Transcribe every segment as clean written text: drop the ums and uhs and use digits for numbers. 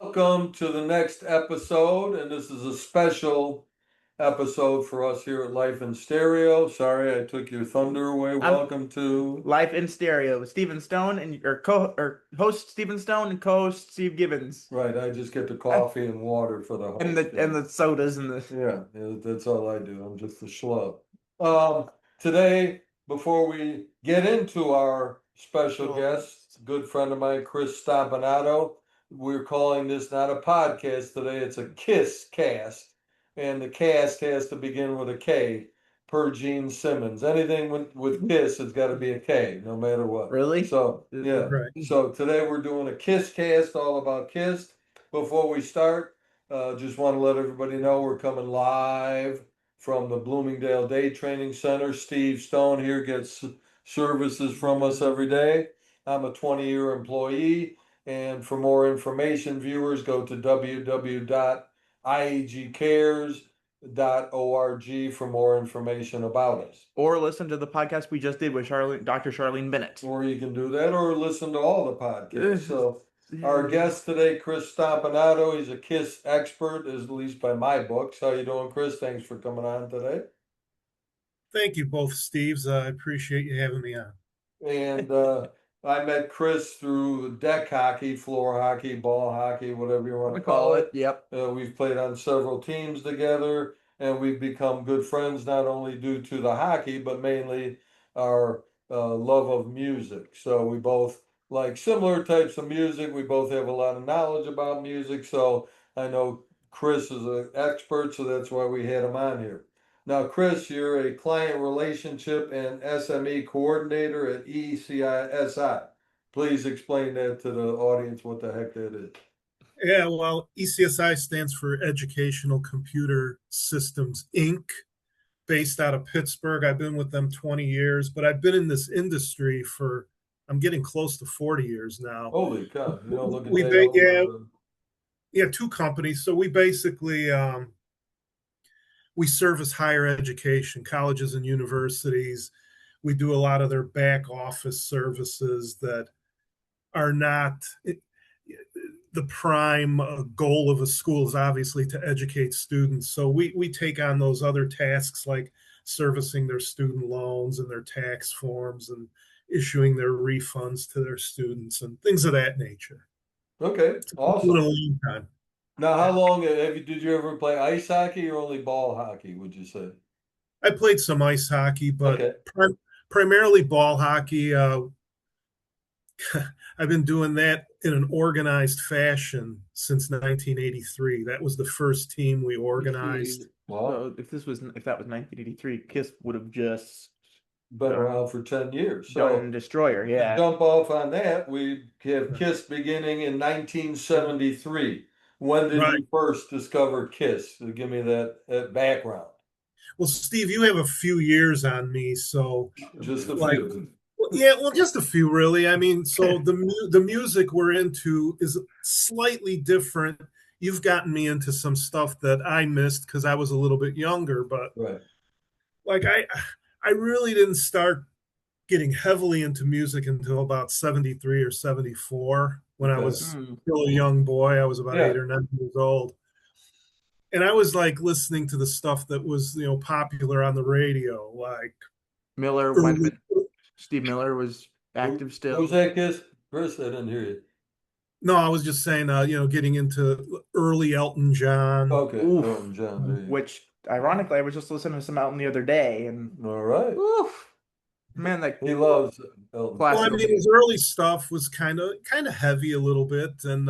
Welcome to the next episode, and this is a special episode for us here at Life in Stereo. Sorry, I took your thunder away. Welcome to Life in Stereo with Stephen Stone and your host Stephen Stone and co-host Steve Gibbons. Right, I just get the coffee and water for the host. And the sodas and the yeah, that's all I do. I'm just a schlub. Today, before we get into our special guest, good friend of mine, Chris Stompanato. We're calling this not a podcast today, it's a KISSKAST. And the cast has to begin with a K, per Gene Simmons. Anything with KISS, it's got to be a K, no matter what. Really? So, yeah. Right. So today we're doing a KISSKAST, all about KISS. Before we start, just want to let everybody know we're coming live from the Bloomingdale Day Training Center. Steve Stone here gets services from us every day. I'm a 20-year employee. And for more information, viewers, go to www.iegcares.org for more information about us. Or listen to the podcast we just did with Dr. Charlene Bennett. Or you can do that, or listen to all the podcasts. So our guest today, Chris Stompanato, he's a KISS expert, at least by my books. How you doing, Chris? Thanks for coming on today. Thank you both, Steves. I appreciate you having me on. And I met Chris through deck hockey, floor hockey, ball hockey, whatever you want to call it. Yep. We've played on several teams together, and we've become good friends, not only due to the hockey, but mainly our love of music. So we both like similar types of music. We both have a lot of knowledge about music. So I know Chris is an expert, so that's why we had him on here. Now, Chris, you're a client relationship and SME coordinator at ECSI. Please explain that to the audience what the heck that is. Yeah, well, ECSI stands for Educational Computer Systems, Inc., based out of Pittsburgh. I've been with them 20 years, but I've been in this industry I'm getting close to 40 years now. Holy cow. You don't look at that. Yeah, two companies. So we basically... we service higher education, colleges and universities. We do a lot of their back office services that are not the prime goal of a school is obviously to educate students. So we take on those other tasks like servicing their student loans and their tax forms and issuing their refunds to their students and things of that nature. Okay, awesome. It's been a long time. Now, how long did you ever play ice hockey or only ball hockey, would you say? I played some ice hockey, but okay. Primarily ball hockey. I've been doing that in an organized fashion since 1983. That was the first team we organized. Wow. So if that was 1983, KISS would have just been around for 10 years. So Destroyer, yeah. To jump off on that, we have KISS beginning in 1973. When did you first discover KISS? So give me that background. Well, Steve, you have a few years on me, so just a few. Yeah, well, just a few, really. I mean, so the music we're into is slightly different. You've gotten me into some stuff that I missed because I was a little bit younger, but like I really didn't start getting heavily into music until about 73 or 74. When I was still a young boy. I was about 8 or 9 years old. And I was like listening to the stuff that was, popular on the radio, like Steve Miller was active still. Who's that, KISS? Chris, I didn't hear you. No, I was just saying, getting into early Elton John. Okay, Elton John. Which, ironically, I was just listening to some Elton the other day. And all right. Oof. Man, he loves Elton. Well, I mean, his early stuff was kind of heavy a little bit, and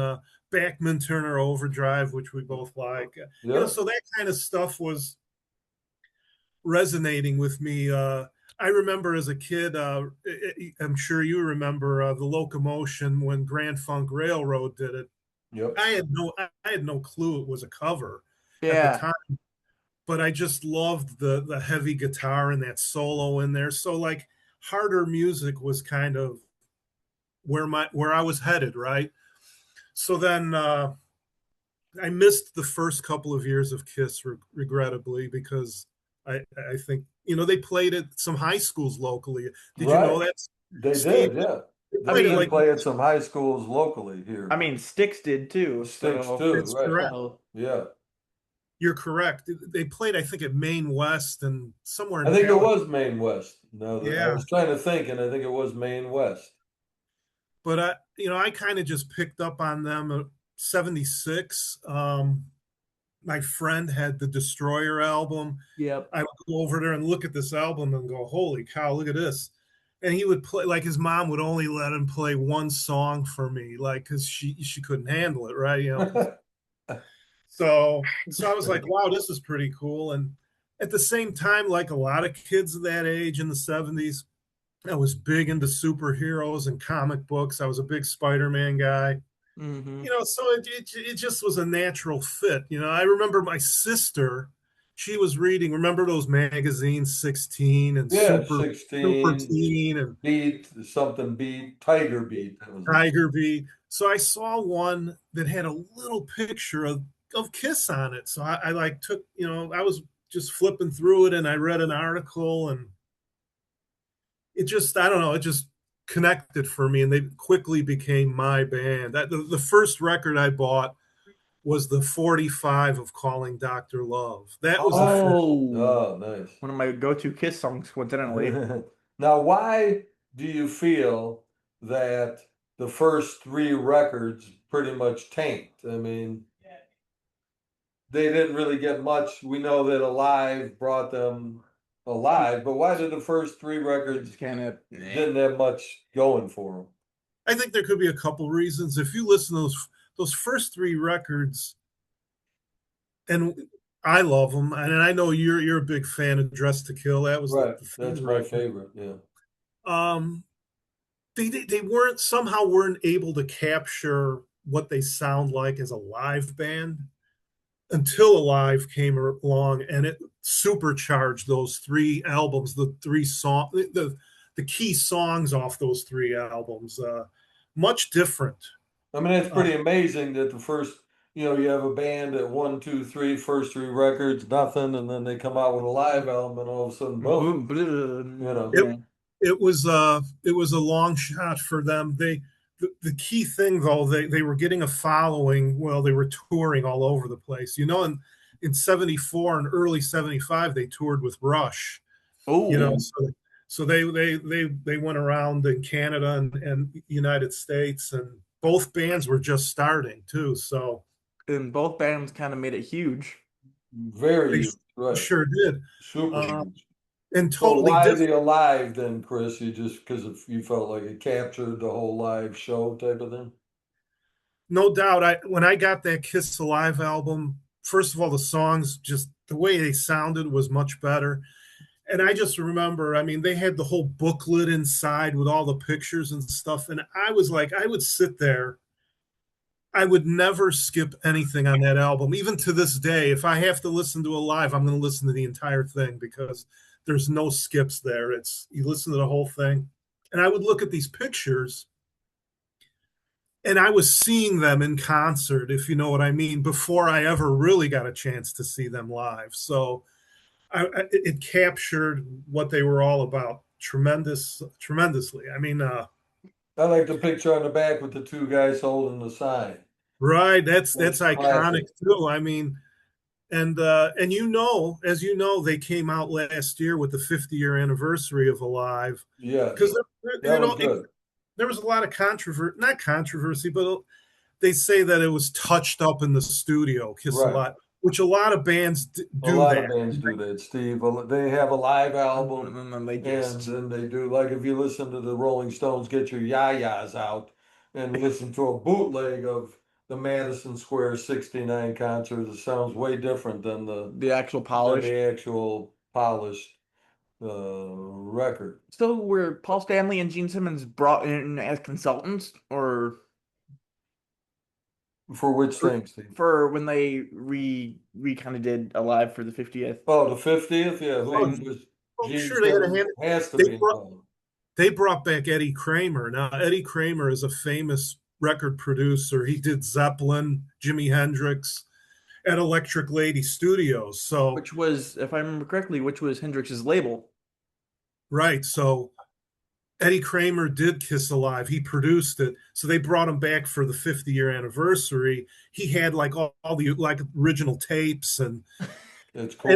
Bachman Turner Overdrive, which we both like. So that kind of stuff was resonating with me. I remember as a kid, I'm sure you remember the Locomotion when Grand Funk Railroad did it. Yep. I had no clue it was a cover at the time. But I just loved the heavy guitar and that solo in there. So like harder music was kind of where I was headed, right? So then I missed the first couple of years of KISS, regrettably, because I think they played at some high schools locally. Did you know that? They Steve, did, yeah. they They played it even like play at some high schools locally here. I mean, Styx did too. Sticks So too, it's right? correct. so- Yeah. You're correct. They played, I think, at Maine West and somewhere I in think it California. was Maine West. No, I Yeah. was trying to think, and I think it was Maine West. But I kind of just picked up on them at 76. My friend had the Destroyer album. Yep. I would go over there and look at this album and go, holy cow, look at this. And he would play, like his mom would only let him play one song for me, like, because she couldn't handle it, right? So I was like, wow, this is pretty cool. And at the same time, like a lot of kids of that age in the 70s, I was big into superheroes and comic books. I was a big Spider-Man guy. Mm-hmm. So it just was a natural fit. I remember my sister, she was reading, remember those magazines, 16 and Yeah, Super 16, Teen and Beat, something Beat, Tiger Beat. That was it. Tiger Beat. So I saw one that had a little picture of Kiss on it. So I like took, I was just flipping through it and I read an article and it just, I don't know, it just connected for me and they quickly became my band. The first record I bought was the 45 of Calling Dr. Love. That was Oh, nice. One of my go-to Kiss songs, coincidentally. Now, why do you feel that the first three records pretty much tanked? I mean, they didn't really get much. We know that Alive brought them alive, but why did the first three records It's kind of didn't have much going for them? I think there could be a couple reasons. If you listen to those first three records, and I love them, and I know you're a big fan of Dress to Kill. That was Right, the that's my record. favorite. Yeah. Um, they weren't able to capture what they sound like as a live band until Alive came along, and it supercharged those three albums, the three song, the key songs off those three albums. Much different. I mean, it's Uh, pretty amazing that the first, you have a band at one, two, three, first three records, nothing, and then they come out with a live album, and all of a sudden, boom. it it was a long shot for them. The key thing though, they were getting a following. Well, they were touring all over the place. In 74 and early 75, they toured with Rush. Oh, So they went around in Canada and United States, and both bands were just starting too. So and both bands kind of made it huge. Very they huge, right? sure did. Super Uh, huge. and So totally why different. the Alive then, Chris? You just because you felt like it captured the whole live show type of thing? No doubt. When I got that Kiss Alive album, first of all, the songs, just the way they sounded was much better. And I just remember, I mean, they had the whole booklet inside with all the pictures and stuff. And I was like, I would sit there. I would never skip anything on that album. Even to this day, if I have to listen to Alive, I'm going to listen to the entire thing because there's no skips there. You listen to the whole thing. And I would look at these pictures and I was seeing them in concert, if you know what I mean, before I ever really got a chance to see them live. So it captured what they were all about tremendously. I mean, I like the picture on the back with the two guys holding the sign. right? That's That's iconic classic. too. I mean, and as you know, they came out last year with the 50-year anniversary of Alive Yes, because that was good. there was a lot of not controversy, but they say that it was touched up in the studio, Kiss a Right. Lot, which a lot of bands A do lot of that. bands do that, Steve. They have a live album, And then they and just then they do like if you listen to the Rolling Stones, get your yayas out and listen to a bootleg of the Madison Square '69 concert. It sounds way different than the actual polish. the actual polished record. So were Paul Stanley and Gene Simmons brought in as consultants, or For which thing, Steve? for when they re kind of did Alive for the 50th? Oh, the 50th? Yeah, who Oh, was I'm Gene sure they had a Simmons hand. has to They be brought, involved. they brought back Eddie Kramer. Now, Eddie Kramer is a famous record producer. He did Zeppelin, Jimi Hendrix at Electric Lady Studios. So, Which was, if I remember correctly, which was Hendrix's label. right. So, Eddie Kramer did Kiss Alive. He produced it, so they brought him back for the 50-year anniversary. He had like all the like original tapes, and It's and cool.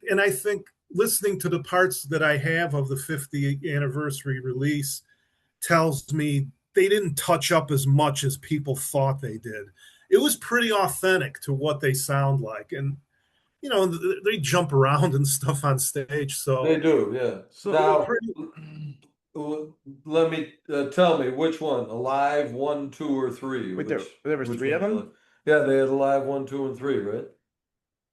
and I think listening to the parts that I have of the 50th anniversary release tells me they didn't touch up as much as people thought they did. It was pretty authentic to what they sound like, and they jump around and stuff on stage, They so do, yeah. So Now, pretty. let me tell me which one, Alive 1, 2, or 3? wait, there was Which three one of you like? them. Yeah, they had Alive 1, 2, and 3, right?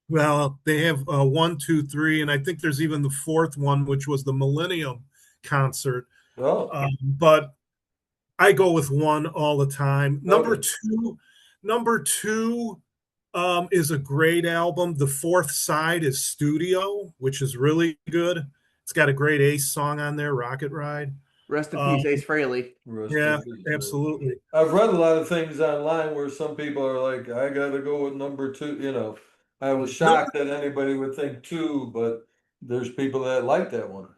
Well, they have one, two, three, and I think there's even the fourth one, which was the Millennium concert. Oh, But I go with one all the time. Number okay. two, number two is a great album. The fourth side is Studio, which is really good. It's got a great Ace song on there, Rocket Ride. Rest in Um, peace, Ace Frehley. Rest in yeah, peace. Yeah. absolutely. I've read a lot of things online where some people are like, I gotta go with number 2. I was Number shocked that anybody would think 2, but there's people that like that one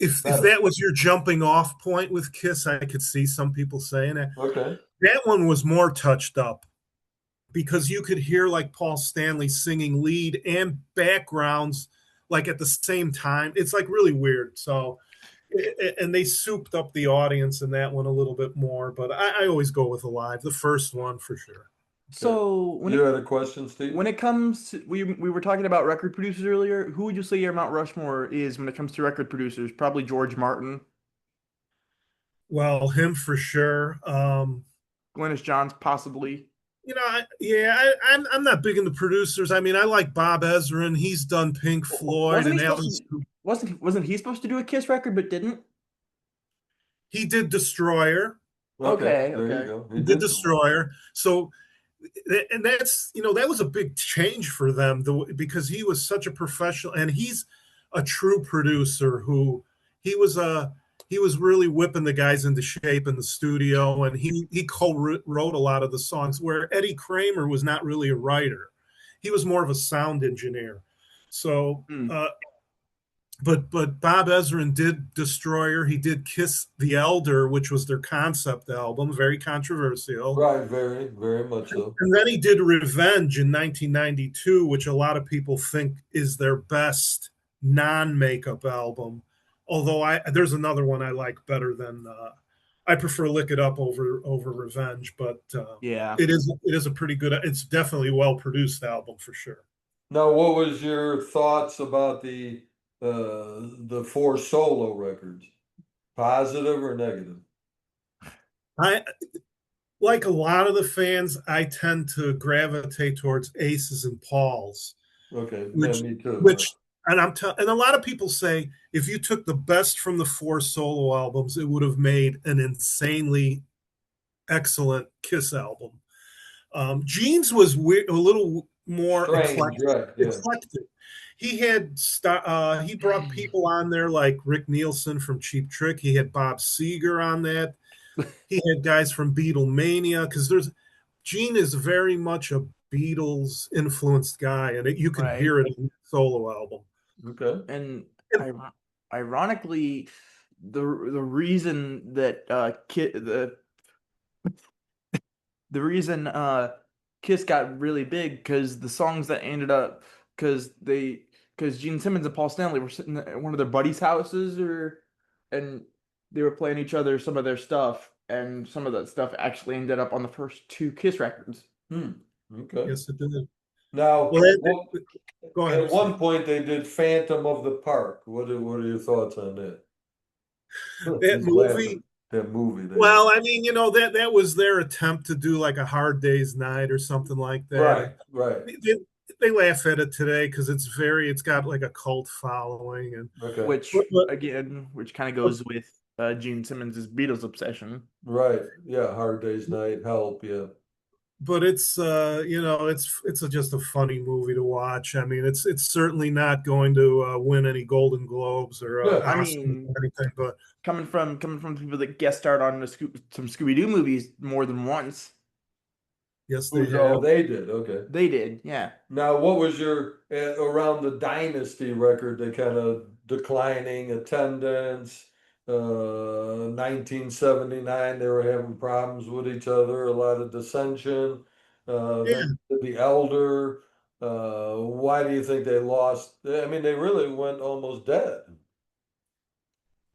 if better. that was your jumping off point with Kiss, I could see some people saying that. Okay. That one was more touched up because you could hear like Paul Stanley singing lead and backgrounds like at the same time. It's like really weird. So, and they souped up the audience in that one a little bit more. But I always go with Alive, the first one for sure. Okay. So You had a question, Steve? when it comes to, we were talking about record producers earlier. Who would you say your Mount Rushmore is when it comes to record producers? Probably George Martin, Well, him for sure. Glennis Johns, possibly. I'm not big into producers. I mean, I like Bob Ezrin. He's done Pink Floyd Wasn't he and supposed Alice. to? Wasn't he supposed to do a Kiss record but didn't? He did Destroyer. Okay, Okay, there you okay. go. He He did did. Destroyer. So and that's that was a big change for them because he was such a professional and he's a true producer who he was a he was really whipping the guys into shape in the studio and he co-wrote a lot of the songs where Eddie Kramer was not really a writer. He was more of a sound engineer. So Hmm. but Bob Ezrin did Destroyer. He did Kiss the Elder, which was their concept album, very controversial. Right, very, very much so. And then he did Revenge in 1992, which a lot of people think is their best non-makeup album. Although there's another one I like better than I prefer Lick It Up over Revenge, but Yeah. it is a pretty good. It's definitely a well produced album for sure. Now, what was your thoughts about the 4 solo records? Positive or negative? I like a lot of the fans. I tend to gravitate towards Aces and Pauls, Okay, yeah, which me too. Yeah. which and a lot of people say if you took the best from the 4 solo albums, it would have made an insanely excellent Kiss album. Gene's was a little more Strange, right? Yeah. eclectic. He brought people on there like Rick Nielsen from Cheap Trick. He had Bob Seger on that. He had guys from Beatlemania because Gene is very much a Beatles influenced guy, and you can Right. hear it in the solo album. Okay. And ironically, the reason that the reason Kiss got really big because the songs that ended up because Gene Simmons and Paul Stanley were sitting at one of their buddies' houses and they were playing each other some of their stuff and some of that stuff actually ended up on the first 2 Kiss records. Okay. Yes, it did. Now, Go ahead. at one point they did Phantom of the Park. What are your thoughts on that? That He's movie. laughing. That movie. Well, I mean, that was their attempt to do like a Hard Day's Night or something like that. Right, right. They laugh at it today because it's got like a cult following and Okay. Which kind of goes with Gene Simmons' Beatles obsession. Right. Yeah. Hard Day's Night. Help. Yeah. but it's just a funny movie to watch. I mean, it's certainly not going to win any Golden Globes or Yeah. I Oscars mean, or anything, but coming from people that guest starred on some Scooby Doo movies more than once. yes, they Oh, have. they did. Okay. They did, yeah. Now, what was your around the Dynasty record? The kind of declining attendance. 1979, they were having problems with each other, a lot of dissension. Then Yeah. the elder. Why do you think they lost? I mean, they really went almost dead.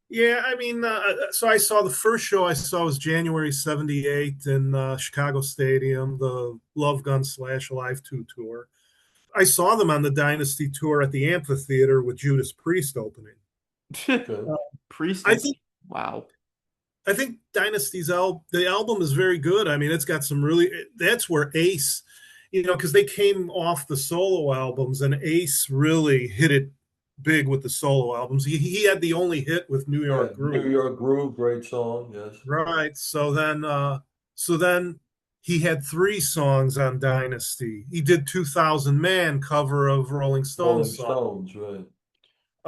Yeah, I mean, so I saw the first show I saw was January '78 in Chicago Stadium, the Love Gun / Alive 2 tour. I saw them on the Dynasty tour at the amphitheater with Judas Priest opening. Okay. Uh, Priest I is think wow. I think the album is very good. I mean, it's got some really that's where Ace, because they came off the solo albums and Ace really hit it big with the solo albums. He had the only hit with New Yeah, York New Groove. York Groove, great song. Yes. Right. So then he had three songs on Dynasty. He did 2000 Man cover of Rolling Rolling Stones song. Stones, right.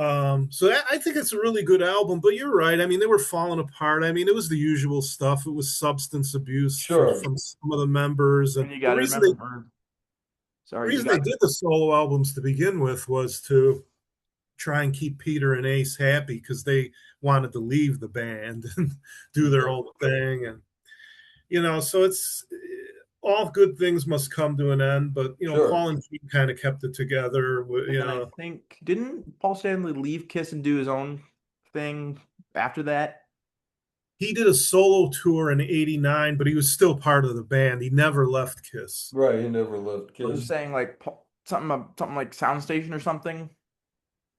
I think it's a really good album, but you're right. I mean, they were falling apart. I mean, it was the usual stuff. It was substance abuse Sure. from some of the members, and And you the got to reason they remember, sorry, you reason they got did the solo albums to begin with was to try and keep Peter and Ace happy because they wanted to leave the band and do their Okay. own thing, and so it's all good things must come to an end. But Sure. Paul and Gene kind of kept it together. and then I think didn't Paul Stanley leave Kiss and do his own thing after that? He did a solo tour in '89, but he was still part of the band. He never left Kiss. Right. He never left I was Kiss. saying like something like Sound Station or something.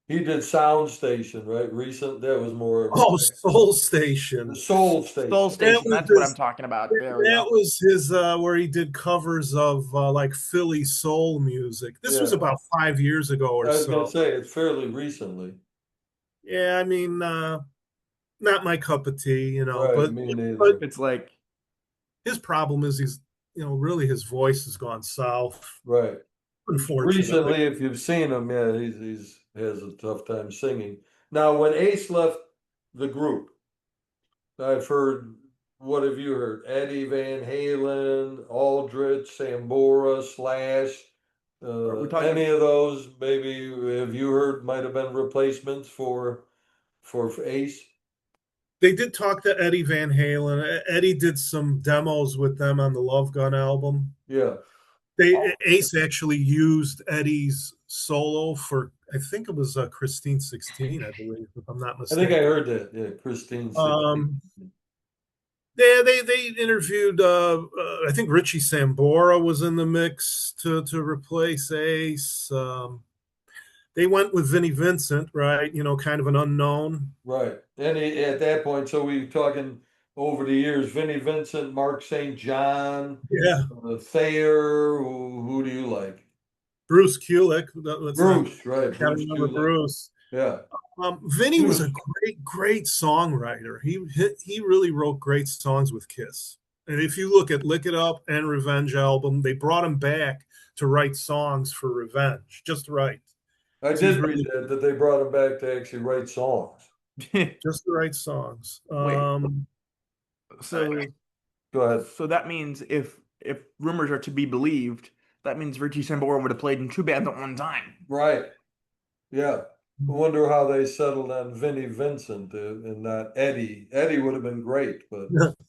He did Sound Station, right? Recent. That was more Oh, Soul the Station. Soul Soul Station. That Station, was that's what I'm his. talking about. There we That go. was his where he did covers of like Philly soul music. This was Yeah. about 5 years ago or I was gonna so. say it's fairly recently. Yeah, I mean, not my cup of tea, Right. but Me but neither. It's like his problem is really his voice has gone south, Right. unfortunately. Recently, if you've seen him, yeah, he's has a tough time singing. Now, when Ace left the group, I've heard. What have you heard? Eddie Van Halen, Aldrich, Sambora, Slash. we're talking Any of those? Maybe have you heard? Might have been replacements for Ace. They did talk to Eddie Van Halen. Eddie did some demos with them on the Love Gun album. Yeah, Ace actually used Eddie's solo for, I think it was Christine 16, I believe, if I'm not I think I mistaken. heard that. Yeah, Christine 16. Um, they interviewed. I think Richie Sambora was in the mix to replace Ace. They went with Vinnie Vincent, right? Kind of an unknown. Right. And at that point, so we talking over the years, Vinnie Vincent, Mark St. John, Yeah, Thayer, who do you like? Bruce Kulick. Let's not Bruce, right? gotta Bruce remember Kulick. Bruce. Yeah. Vinny He was a was great songwriter. He really wrote great songs with Kiss. And if you look at Lick It Up and Revenge album, they brought him back to write songs for Revenge, just right. I So he's did read really that they brought him back to actually write songs. just the right songs. wait. I, So Go ahead. so that means if rumors are to be believed, that means Richie Sambora would have played in two bands at one time. Right. Yeah. I wonder how they settled on Vinnie Vincent and not Eddie. Eddie would have been great, but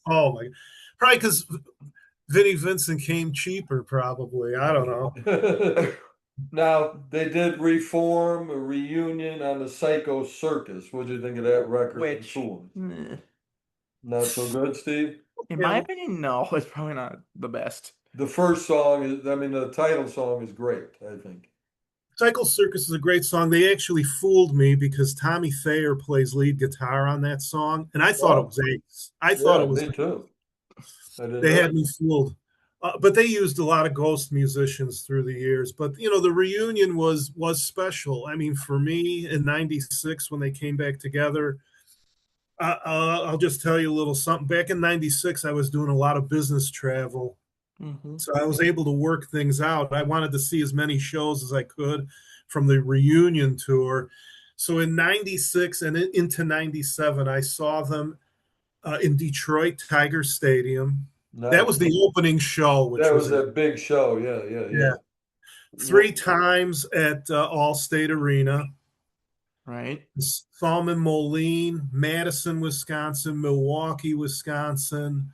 oh my, probably because Vinnie Vincent came cheaper. Probably, I don't know. now they did reform a reunion on the Psycho Circus. What do you think of that record? And Which, tour? eh, Not so good, Steve. in my Yeah, opinion, no, it's probably not the best. The first song is, I mean, the title song is great, I think. Cycle Circus is a great song. They actually fooled me because Tommy Thayer plays lead guitar on that song, and I thought it Oh, was Ace. I thought yeah, it was. me too. I didn't They know. had me fooled. But they used a lot of ghost musicians through the years. But the reunion was special. I mean, for me in '96 when they came back together, I'll just tell you a little something. Back in '96, I was doing a lot of business travel, Hmm. so I was able to work things out. I wanted to see as many shows as I could from the reunion tour. So in '96 and into '97, I saw them in Detroit Tiger Stadium. That Nice. was the opening show, which That was was a big show. Yeah, yeah, yeah, yeah. three times at Allstate Arena. Right. Saw them in Moline, Madison, Wisconsin, Milwaukee, Wisconsin,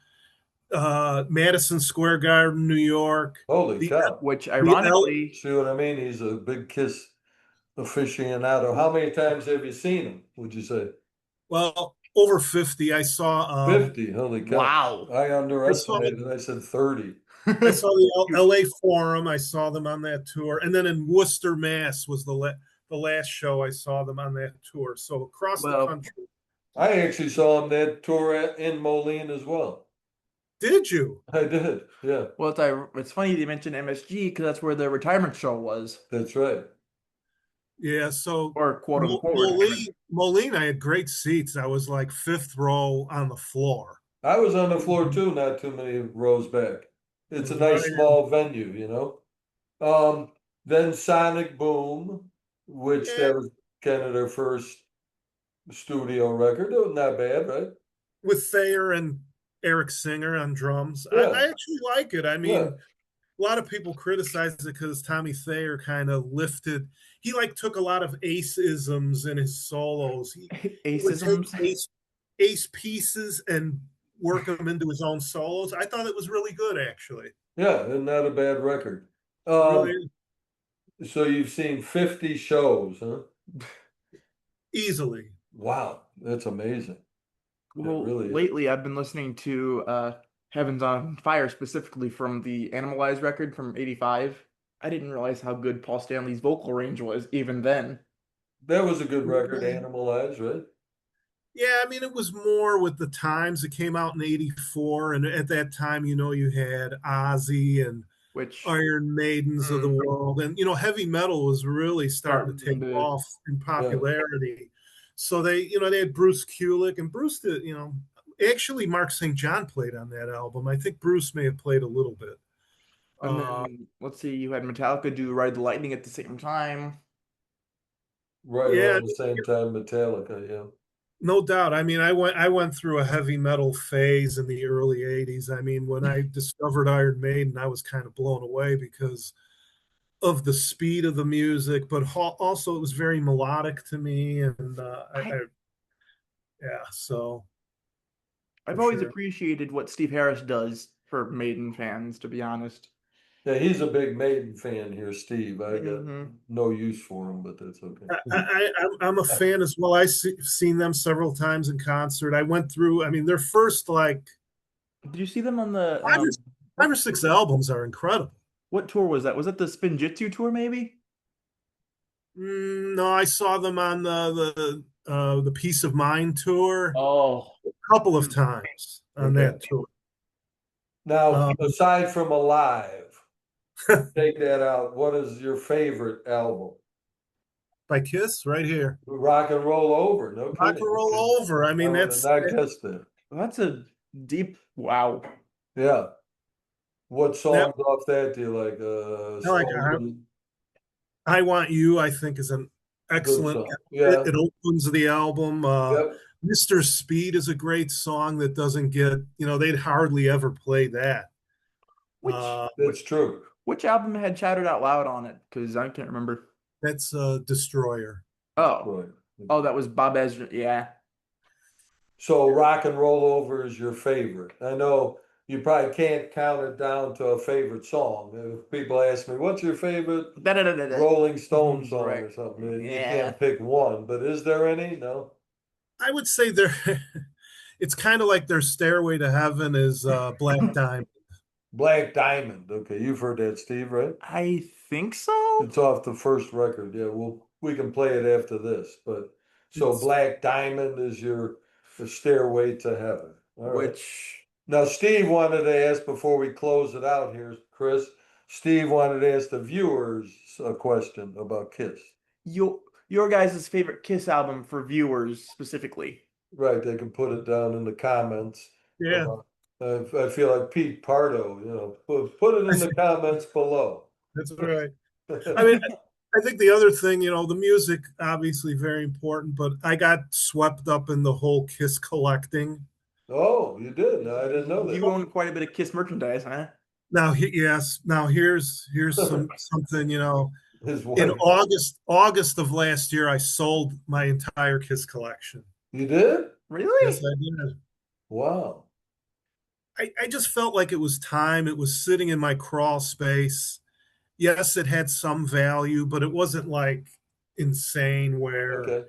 Madison Square Garden, New York. Holy The cow. Which the L ironically, See what I mean? He's a big Kiss aficionado. How many times have you seen him, would you say? well, over 50. 50. Holy cow. wow. I I saw underestimated. I said 30. I saw the LA Forum. I saw them on that tour, and then in Worcester, Mass, was the last show I saw them on that tour. So across the Well, country. I actually saw him that tour in Moline as well. Did you? I did. Yeah, well, it's funny they mentioned MSG because that's where the retirement show was, that's right. Yeah. So or quote unquote retirement. Moline, I had great seats. I was like fifth row on the floor. I was on the floor too, not too many rows back. It's a Right. nice small venue, you know. Then Sonic Boom, which Yeah, that was kind of their first studio record. It was not bad, right? with Thayer and Eric Singer on drums. Yeah, I actually like it. I yeah. mean, a lot of people criticize it because Tommy Thayer kind of lifted. He like took a lot of Ace isms in his solos. He would take Acisms. Ace pieces and work them into his own solos. I thought it was really good, actually. Yeah, and not a bad record. Really So you've seen 50 shows, huh? easily. Wow, that's amazing. It Well, really is. lately I've been listening to Heaven's on Fire specifically from the Animalize record from '85. I didn't realize how good Paul Stanley's vocal range was even then. That was a good record, Animalize, right? Yeah, I mean, it was more with the times. It came out in '84, and at that time, you had Ozzy and Which Iron Maidens of the mm, world, and heavy metal was really starting to take starting to off in Yeah, popularity. So they had Bruce Kulick, and Bruce did, actually Mark St. John played on that album. I think Bruce may have played a little bit. and Uh, then let's see, you had Metallica do Ride the Lightning at the same time, right yeah, around the same time Metallica, yeah. no doubt. I mean, I went through a heavy metal phase in the early '80s. I mean, when I discovered Iron Maiden, I was kind of blown away because of the speed of the music, but also it was very melodic to me, and I yeah, so I've for always sure. appreciated what Steve Harris does for Maiden fans, to be honest. Yeah, he's a big Maiden fan here, Steve. I got Hmm. no use for him, but that's okay. I'm a fan as well. Seen them several times in concert. I went through. I mean, their first like Did you see them on the five or, five or six albums are incredible. what tour was that? Was that the Spin Jitsu tour maybe? No, I saw them on the Peace of Mind tour Oh, a couple of times on Okay. that tour. Now, Um, aside from Alive, take that out. What is your favorite album? by Kiss, right here. Rock and Roll Over. No Rock kidding. and roll Okay. over. I I mean, would have that's not guessed that. that's a deep wow. Yeah. What that. songs off that do you like? I like Slowly, I Want You. I think is an good excellent. song. It, Yeah. it opens the album. Yep. Mr. Speed is a great song that doesn't get. They'd hardly ever play that. Which That's true. which album had Shouted Out Loud on it? Because I can't remember. That's Destroyer. Oh, Right. oh, that was Bob Ezra. Yeah, So Rock and Roll Over is your favorite. I know you probably can't count it down to a favorite song. If people ask me, what's your favorite Da-da-da-da-da. Rolling Stone Mhm, song right. or something? You Yeah, can't pick one, but is there any? No. I would say they're. It's kind of like their Stairway to Heaven is Black Diamond. Black Diamond. Okay, you've heard that, Steve, right? I think so. It's off the first record. Yeah, we can play it after this. But so It's Black Diamond is your the Stairway to Heaven. All right. Which Now Steve wanted to ask before we close it out here, Chris. Steve wanted to ask the viewers a question about Kiss. your guys' favorite Kiss album for viewers specifically? Right, they can put it down in the comments. yeah. Uh, I feel like Pete Pardo, put it in the comments below. That's right. I mean, I think the other thing, the music obviously very important, but I got swept up in the whole Kiss collecting. Oh, you did? No, I didn't know You own quite a bit of Kiss merchandise, huh? Now, yes. Now here's something. His In wife. August of last year, I sold my entire Kiss collection. You did? Yes, Really? I did. Wow. I just felt like it was time. It was sitting in my crawl space. Yes, it had some value, but it wasn't like insane where, Okay.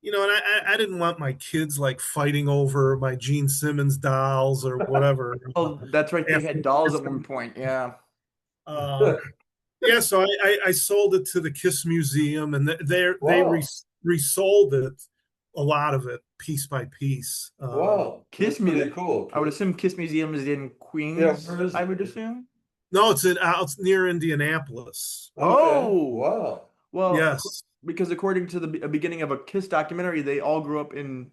and I didn't want my kids like fighting over my Gene Simmons dolls or whatever. Oh, that's right. They After had dolls at one point. Yeah. uh, yeah, so I sold it to the Kiss Museum, and they Wow. resold it, a lot of it, piece by piece. Wow. That's Kiss pretty Museum. cool, I would Chris. assume Kiss Museum is in Yeah, Queens, where is I it? would assume. No, it's near Indianapolis. Okay. Oh, Wow. well, Yes, because according to the beginning of a Kiss documentary, they all grew up in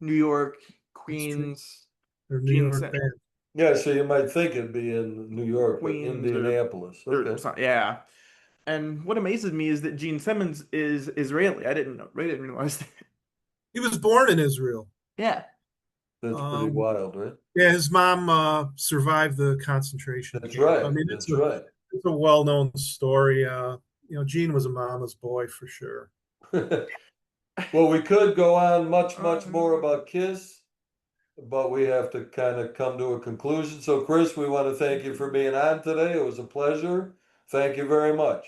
New York, that's true. Queens, They're New Gene, York band. Yeah, so you might think it'd be in New York, but Queens, Indianapolis. or Okay. something. Yeah. And what amazes me is that Gene Simmons is Israeli. I didn't know. I didn't realize that. He was born in Israel. Yeah. That's pretty Um, wild, right? yeah, his mom survived the concentration That's camp. I right. mean, That's right. it's a well-known story. Gene was a mama's boy for sure. Well, we could go on much, much more Um, about Kiss, but we have to kind of come to a conclusion. So, Chris, we want to thank you for being on today. It was a pleasure. Thank you very much.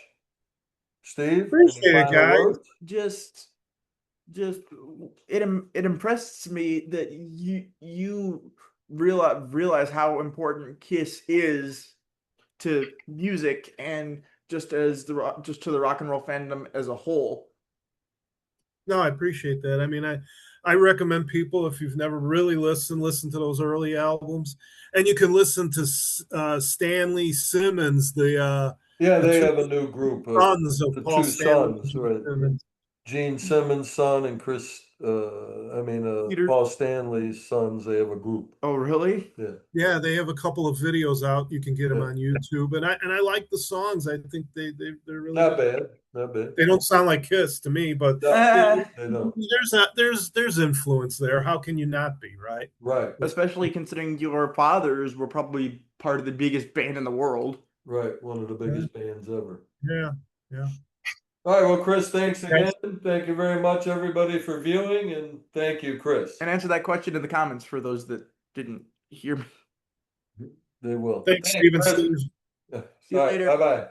Steve, any Appreciate it, final guys. words? just just it impressed me that you realize how important Kiss is to music and just to the rock and roll fandom as a whole. No, I appreciate that. I mean, I recommend people, if you've never really listened, listen to those early albums, and you can listen to Stanley Simmons, Yeah, the they two have a new group, sons of the Paul two Stanley and sons, Gene right? Simmons. Gene Simmons' son and Peter. Paul Stanley's sons. They have a group. Oh, really? Yeah, Yeah, they have a couple of videos out. You can get them yeah. on YouTube, and I like the songs. I think they're really Not good. bad, not bad. They don't sound like Kiss to me, but No, they don't. there's influence there. How can you not be, right? Right, Especially considering your fathers were probably part of the biggest band in the world. right. One of the Yeah, biggest bands ever. yeah, yeah. All right, well, Chris, thanks again. Thanks. Thank you very much, everybody, for viewing, and thank you, Chris. And answer that question in the comments for those that didn't hear me. They will. Thanks, Thanks, Stephen. Chris. Steve. All See you right, later. bye-bye.